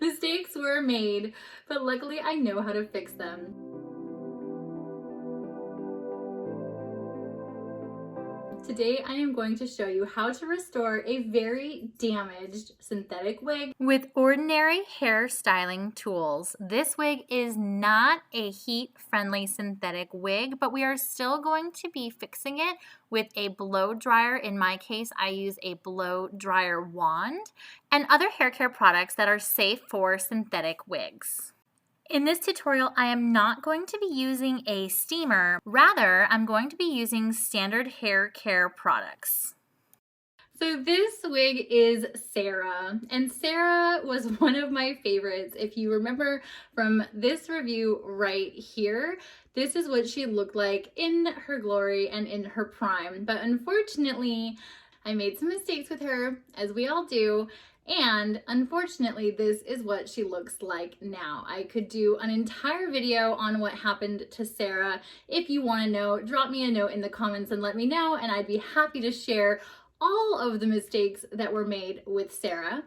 Mistakes were made, but luckily I know how to fix them. Today I am going to show you how to restore a very damaged synthetic wig with ordinary hair styling tools. This wig is not a heat-friendly synthetic wig, but we are still going to be fixing it with a blow dryer. In my case, I use a blow dryer wand and other hair care products that are safe for synthetic wigs. In this tutorial, I am not going to be using a steamer. Rather, I'm going to be using standard hair care products. So this wig is Sarah, and Sarah was one of my favorites. If you remember from this review right here, this is what she looked like in her glory and in her prime. But unfortunately, I made some mistakes with her, as we all do. And unfortunately, this is what she looks like now. I could do an entire video on what happened to Sarah. If you want to know, drop me a note in the comments and let me know, and I'd be happy to share all of the mistakes that were made with Sarah.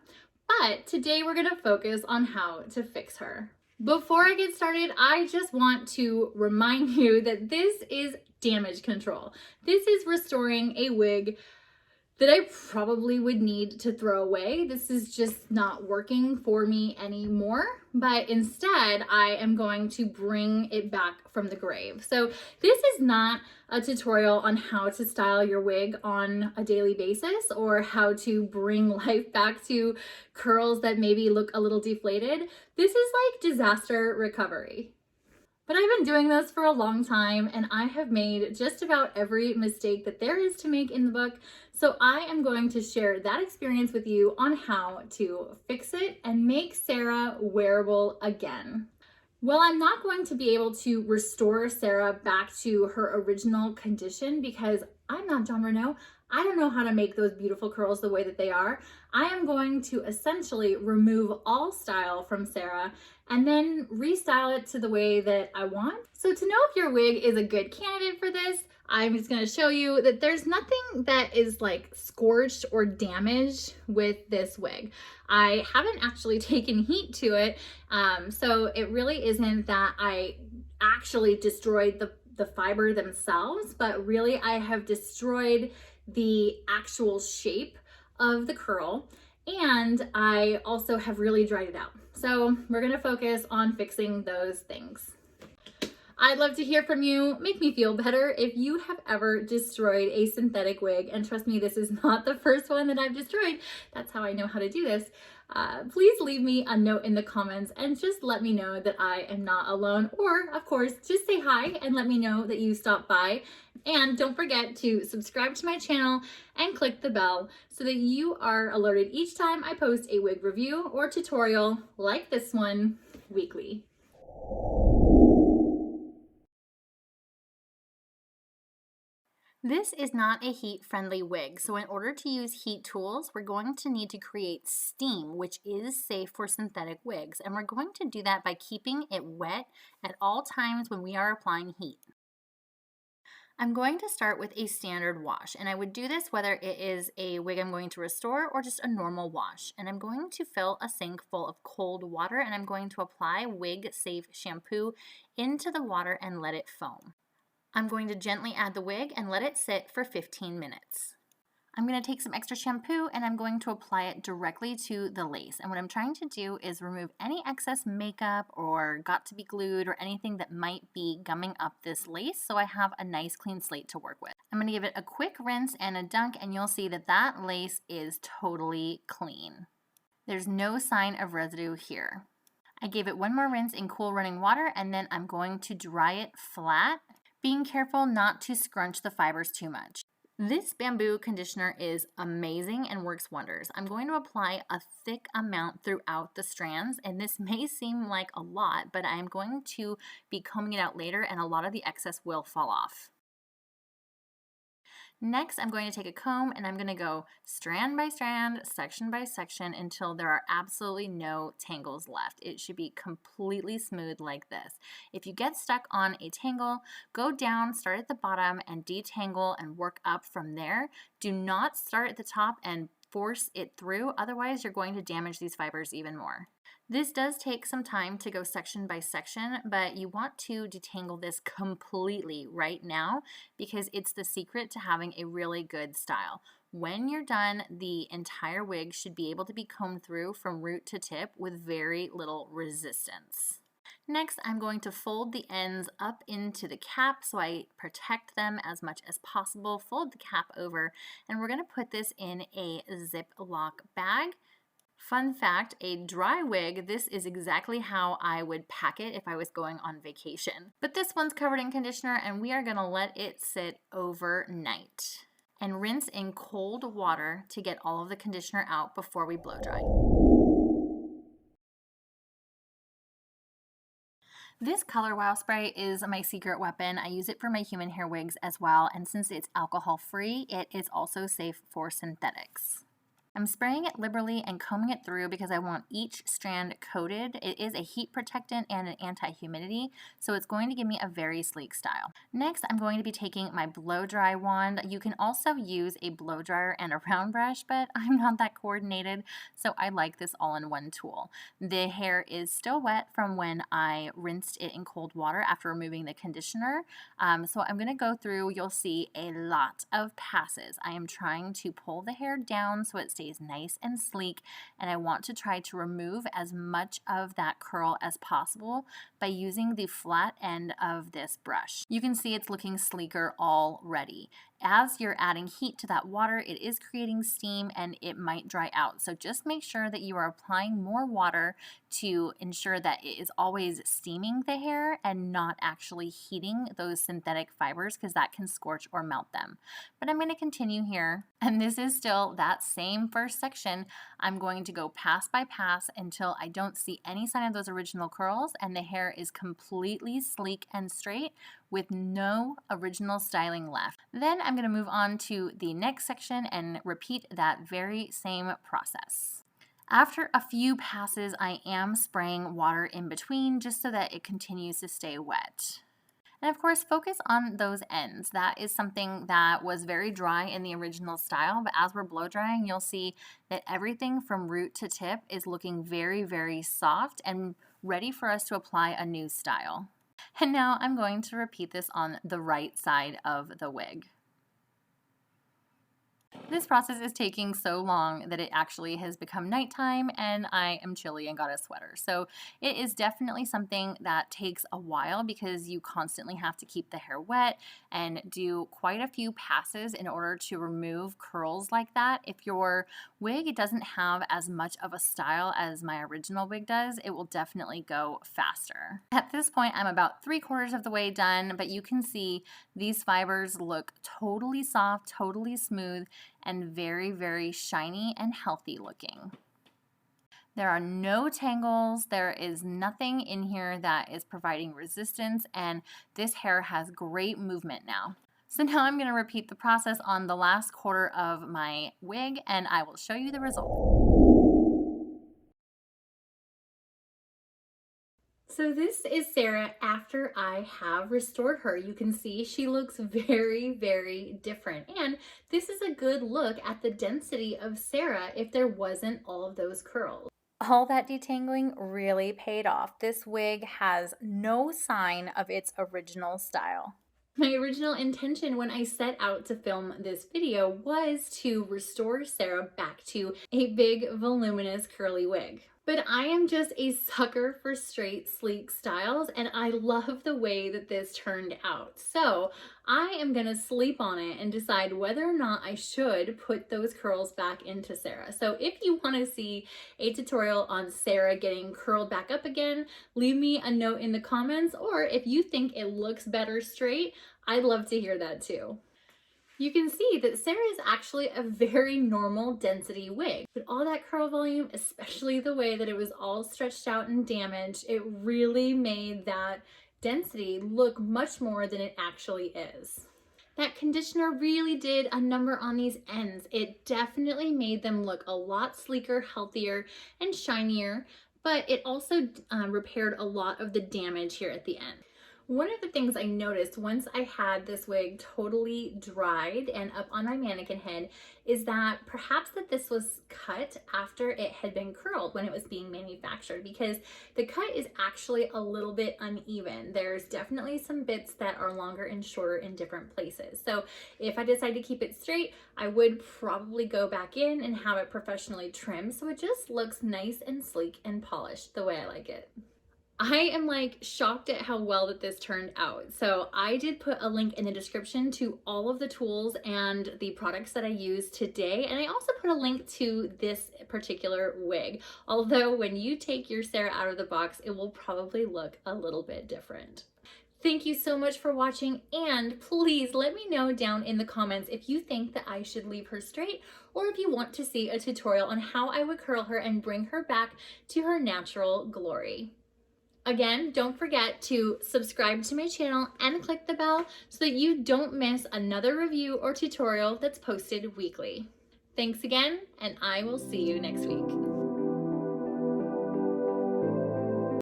But today we're going to focus on how to fix her. Before I get started, I just want to remind you that this is damage control. This is restoring a wig that I probably would need to throw away. This is just not working for me anymore, but instead I am going to bring it back from the grave. So this is not a tutorial on how to style your wig on a daily basis or how to bring life back to curls that maybe look a little deflated. This is like disaster recovery. But I've been doing this for a long time and I have made just about every mistake that there is to make in the book. So I am going to share that experience with you on how to fix it and make Sarah wearable again. Well, I'm not going to be able to restore Sarah back to her original condition because I'm not Jon Renau. I don't know how to make those beautiful curls the way that they are. I am going to essentially remove all style from Sarah and then restyle it to the way that I want. So to know if your wig is a good candidate for this, I'm just going to show you that there's nothing that is like scorched or damaged with this wig. I haven't actually taken heat to it, so it really isn't that I actually destroyed the fiber themselves, but really I have destroyed the actual shape of the curl, and I also have really dried it out. So we're gonna focus on fixing those things. I'd love to hear from you. Make me feel better if you have ever destroyed a synthetic wig. And trust me, this is not the first one that I've destroyed. That's how I know how to do this. Please leave me a note in the comments and just let me know that I am not alone. Or, of course, just say hi and let me know that you stopped by. And don't forget to subscribe to my channel and click the bell so that you are alerted each time I post a wig review or tutorial like this one weekly. This is not a heat-friendly wig, so in order to use heat tools, we're going to need to create steam, which is safe for synthetic wigs, and we're going to do that by keeping it wet at all times when we are applying heat. I'm going to start with a standard wash, and I would do this whether it is a wig I'm going to restore or just a normal wash. And I'm going to fill a sink full of cold water, and I'm going to apply Wig Safe shampoo into the water and let it foam. I'm going to gently add the wig and let it sit for 15 minutes. I'm going to take some extra shampoo and I'm going to apply it directly to the lace. And what I'm trying to do is remove any excess makeup or got to be glued or anything that might be gumming up this lace so I have a nice clean slate to work with. I'm going to give it a quick rinse and a dunk and you'll see that that lace is totally clean. There's no sign of residue here. I gave it one more rinse in cool running water and then I'm going to dry it flat, being careful not to scrunch the fibers too much. This bamboo conditioner is amazing and works wonders. I'm going to apply a thick amount throughout the strands, and this may seem like a lot, but I am going to be combing it out later and a lot of the excess will fall off. Next, I'm going to take a comb and I'm going to go strand by strand, section by section until there are absolutely no tangles left. It should be completely smooth like this. If you get stuck on a tangle, go down, start at the bottom and detangle and work up from there. Do not start at the top and force it through. Otherwise, you're going to damage these fibers even more. This does take some time to go section by section, but you want to detangle this completely right now because it's the secret to having a really good style. When you're done, the entire wig should be able to be combed through from root to tip with very little resistance. Next, I'm going to fold the ends up into the cap so I protect them as much as possible. Fold the cap over, and we're going to put this in a Ziploc bag. Fun fact, a dry wig, this is exactly how I would pack it if I was going on vacation. But this one's covered in conditioner, and we are going to let it sit overnight and rinse in cold water to get all of the conditioner out before we blow dry. This Color Wow spray is my secret weapon. I use it for my human hair wigs as well, and since it's alcohol free, it is also safe for synthetics. I'm spraying it liberally and combing it through because I want each strand coated. It is a heat protectant and an anti-humidity, so it's going to give me a very sleek style. Next, I'm going to be taking my blow dry wand. You can also use a blow dryer and a round brush, but I'm not that coordinated, so I like this all-in-one tool. The hair is still wet from when I rinsed it in cold water after removing the conditioner, so I'm going to go through. You'll see a lot of passes. I am trying to pull the hair down so it stays nice and sleek, and I want to try to remove as much of that curl as possible by using the flat end of this brush. You can see it's looking sleeker already. As you're adding heat to that water, it is creating steam and it might dry out. So just make sure that you are applying more water to ensure that it is always steaming the hair and not actually heating those synthetic fibers, because that can scorch or melt them. But I'm going to continue here, and this is still that same first section. I'm going to go pass by pass until I don't see any sign of those original curls and the hair is completely sleek and straight with no original styling left. Then I'm going to move on to the next section and repeat that very same process. After a few passes, I am spraying water in between just so that it continues to stay wet. And of course, focus on those ends. That is something that was very dry in the original style, but as we're blow drying, you'll see that everything from root to tip is looking very, very soft and ready for us to apply a new style. And now I'm going to repeat this on the right side of the wig. This process is taking so long that it actually has become nighttime and I am chilly and got a sweater. So it is definitely something that takes a while because you constantly have to keep the hair wet and do quite a few passes in order to remove curls like that. If your wig doesn't have as much of a style as my original wig does, it will definitely go faster. At this point, I'm about 3/4 of the way done, but you can see these fibers look totally soft, totally smooth, and very, very shiny and healthy looking. There are no tangles, there is nothing in here that is providing resistance, and this hair has great movement now. So now I'm going to repeat the process on the last quarter of my wig and I will show you the result. So this is Sarah after I have restored her. You can see she looks very, very different. And this is a good look at the density of Sarah if there wasn't all of those curls. All that detangling really paid off. This wig has no sign of its original style. My original intention when I set out to film this video was to restore Sarah back to a big, voluminous, curly wig. But I am just a sucker for straight, sleek styles, and I love the way that this turned out. So I am gonna sleep on it and decide whether or not I should put those curls back into Sarah. So if you wanna see a tutorial on Sarah getting curled back up again, leave me a note in the comments, or if you think it looks better straight, I'd love to hear that too. You can see that Sarah is actually a very normal density wig, but all that curl volume, especially the way that it was all stretched out and damaged, it really made that density look much more than it actually is. That conditioner really did a number on these ends. It definitely made them look a lot sleeker, healthier, and shinier, but it also repaired a lot of the damage here at the end. One of the things I noticed once I had this wig totally dried and up on my mannequin head is that perhaps that this was cut after it had been curled when it was being manufactured, because the cut is actually a little bit uneven. There's definitely some bits that are longer and shorter in different places. So if I decide to keep it straight, I would probably go back in and have it professionally trimmed so it just looks nice and sleek and polished the way I like it. I am like shocked at how well that this turned out. So I did put a link in the description to all of the tools and the products that I used today. And I also put a link to this particular wig. Although when you take your Sarah out of the box, it will probably look a little bit different. Thank you so much for watching, and please let me know down in the comments if you think that I should leave her straight or if you want to see a tutorial on how I would curl her and bring her back to her natural glory. Again, don't forget to subscribe to my channel and click the bell so that you don't miss another review or tutorial that's posted weekly. Thanks again, and I will see you next week.